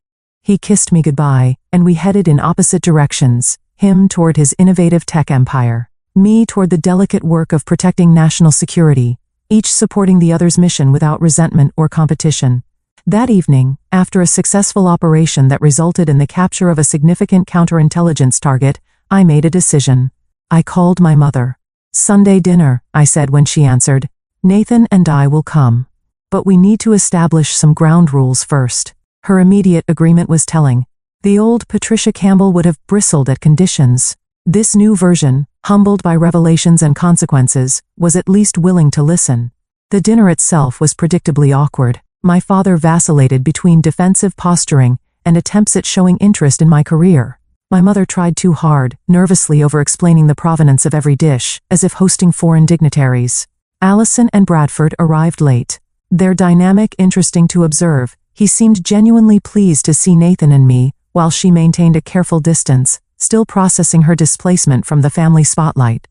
Speaker 1: He kissed me goodbye, and we headed in opposite directions, him toward his innovative tech empire, me toward the delicate work of protecting national security, each supporting the other's mission without resentment or competition. That evening, after a successful operation that resulted in the capture of a significant counterintelligence target, I made a decision. I called my mother. Sunday dinner, I said when she answered. Nathan and I will come. But we need to establish some ground rules first. Her immediate agreement was telling. The old Patricia Campbell would have bristled at conditions. This new version, humbled by revelations and consequences, was at least willing to listen. The dinner itself was predictably awkward. My father vacillated between defensive posturing and attempts at showing interest in my career. My mother tried too hard, nervously over-explaining the provenance of every dish, as if hosting foreign dignitaries. Allison and Bradford arrived late. Their dynamic interesting to observe. He seemed genuinely pleased to see Nathan and me, while she maintained a careful distance, still processing her displacement from the family spotlight.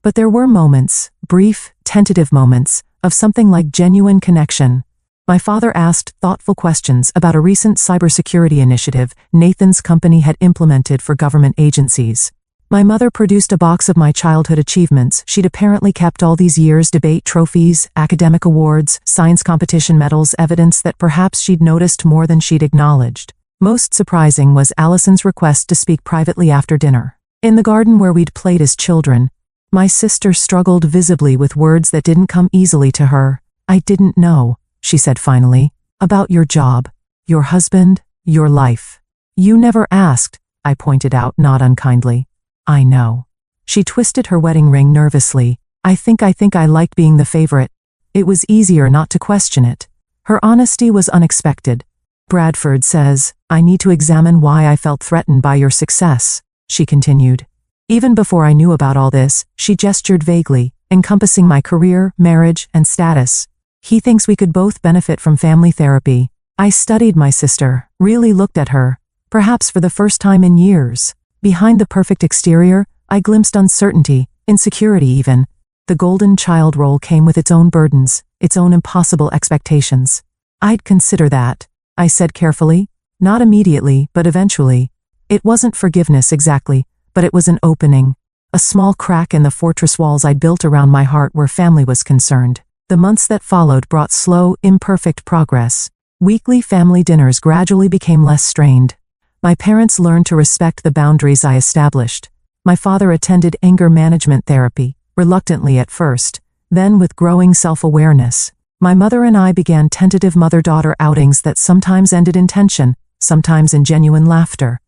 Speaker 1: But there were moments, brief, tentative moments, of something like genuine connection. My father asked thoughtful questions about a recent cybersecurity initiative Nathan's company had implemented for government agencies. My mother produced a box of my childhood achievements she'd apparently kept all these years: debate trophies, academic awards, science competition medals, evidence that perhaps she'd noticed more than she'd acknowledged. Most surprising was Allison's request to speak privately after dinner. In the garden where we'd played as children, my sister struggled visibly with words that didn't come easily to her. I didn't know, she said finally, about your job, your husband, your life. You never asked, I pointed out, not unkindly. I know. She twisted her wedding ring nervously. I think I liked being the favorite. It was easier not to question it. Her honesty was unexpected. Bradford says, I need to examine why I felt threatened by your success, she continued. Even before I knew about all this, she gestured vaguely, encompassing my career, marriage, and status. He thinks we could both benefit from family therapy. I studied my sister, really looked at her, perhaps for the first time in years. Behind the perfect exterior, I glimpsed uncertainty, insecurity even. The golden child role came with its own burdens, its own impossible expectations. I'd consider that, I said carefully. Not immediately, but eventually. It wasn't forgiveness exactly, but it was an opening. A small crack in the fortress walls I'd built around my heart where family was concerned. The months that followed brought slow, imperfect progress. Weekly family dinners gradually became less strained. My parents learned to respect the boundaries I established. My father attended anger management therapy, reluctantly at first, then with growing self-awareness. My mother and I began tentative mother-daughter outings that sometimes ended in tension, sometimes in genuine laughter.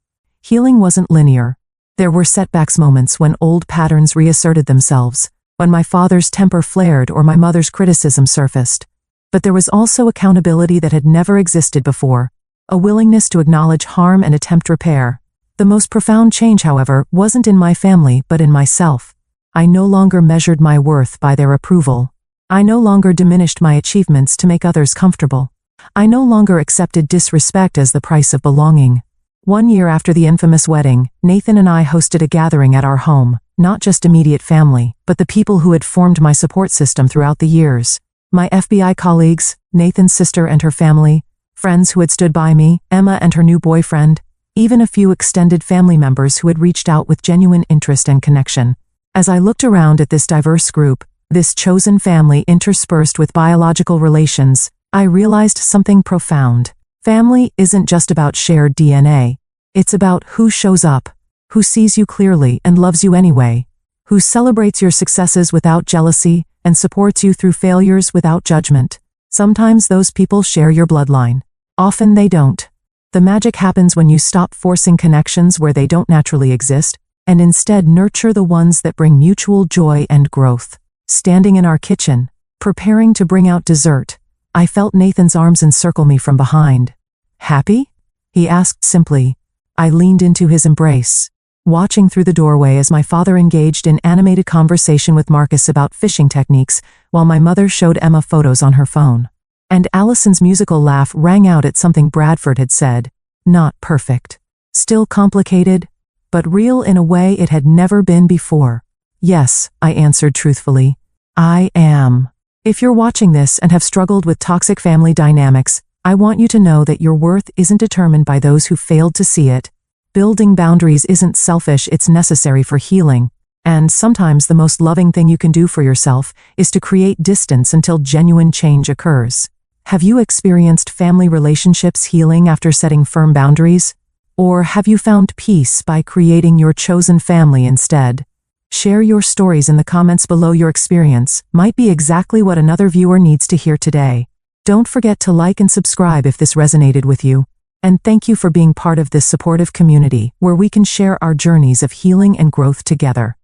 Speaker 1: Healing wasn't linear. There were setbacks, moments when old patterns reasserted themselves, when my father's temper flared or my mother's criticism surfaced. But there was also accountability that had never existed before, a willingness to acknowledge harm and attempt repair. The most profound change, however, wasn't in my family but in myself. I no longer measured my worth by their approval. I no longer diminished my achievements to make others comfortable. I no longer accepted disrespect as the price of belonging. 1 year after the infamous wedding, Nathan and I hosted a gathering at our home, not just immediate family, but the people who had formed my support system throughout the years. My FBI colleagues, Nathan's sister and her family, friends who had stood by me, Emma and her new boyfriend, even a few extended family members who had reached out with genuine interest and connection. As I looked around at this diverse group, this chosen family interspersed with biological relations, I realized something profound. Family isn't just about shared DNA. It's about who shows up, who sees you clearly and loves you anyway, who celebrates your successes without jealousy and supports you through failures without judgment. Sometimes those people share your bloodline. Often they don't. The magic happens when you stop forcing connections where they don't naturally exist, and instead nurture the ones that bring mutual joy and growth. Standing in our kitchen, preparing to bring out dessert, I felt Nathan's arms encircle me from behind. Happy? He asked simply. I leaned into his embrace, watching through the doorway as my father engaged in animated conversation with Marcus about fishing techniques, while my mother showed Emma photos on her phone. And Allison's musical laugh rang out at something Bradford had said. Not perfect. Still complicated, but real in a way it had never been before. Yes, I answered truthfully. I am. If you're watching this and have struggled with toxic family dynamics, I want you to know that your worth isn't determined by those who failed to see it. Building boundaries isn't selfish, it's necessary for healing. And sometimes the most loving thing you can do for yourself is to create distance until genuine change occurs. Have you experienced family relationships healing after setting firm boundaries? Or have you found peace by creating your chosen family instead? Share your stories in the comments below. Your experience might be exactly what another viewer needs to hear today. Don't forget to like and subscribe if this resonated with you. And thank you for being part of this supportive community where we can share our journeys of healing and growth together.